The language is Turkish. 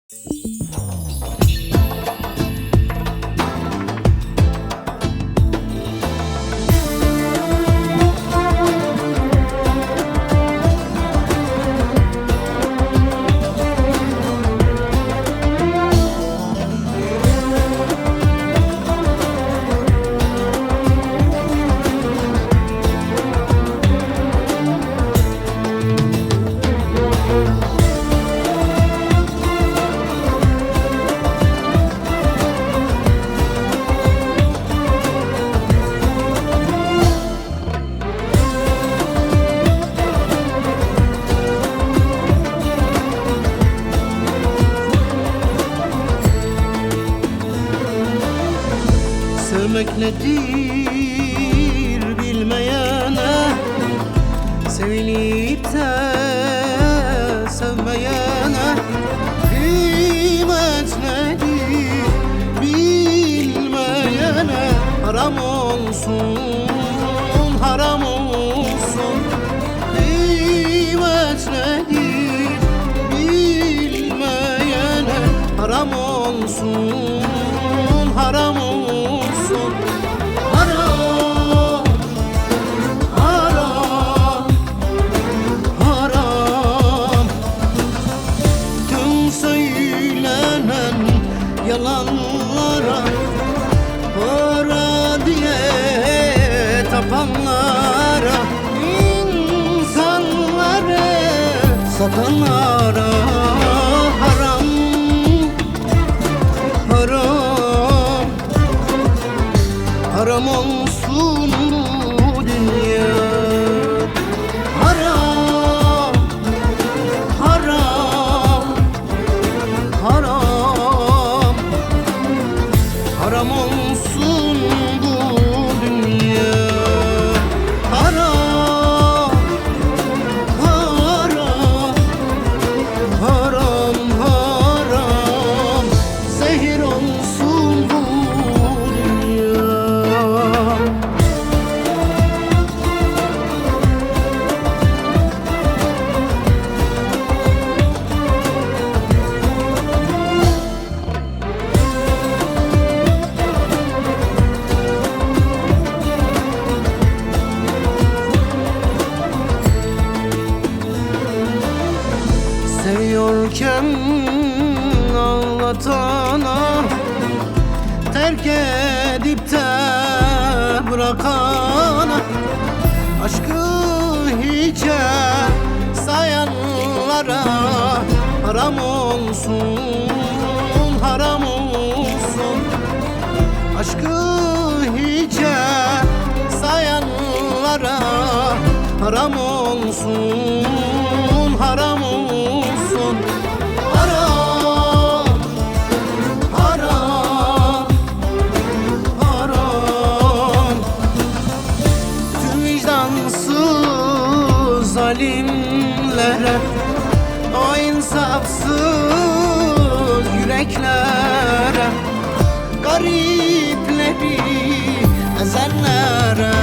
Sevmek nedir bilmeyene, sevilip de sevmeyene. Kıymet nedir bilmeyene, haram olsun, haram olsun. Kıymet nedir bilmeyene, haram olsun, haram olsun. Haram, haram, haram. Tüm söylenen yalanlara, para diye tapanlara, insanları satanlara. Haram, haram, haram olsun bu dünya. Haram, haram, haram, haram olsun bu dünya. Haram, haram, haram, haram, zehir olsun bu dünya. Seviyorken ağlatana, terk edip de bırakana, aşkı hiçe sayanlara. Haram olsun, haram olsun. Aşkı hiçe sayanlara. Haram olsun, haram olsun. Haram, haram, haram. Tüm vicdansız zalimlere, o insafsız yüreklere, garipleri ezenlere.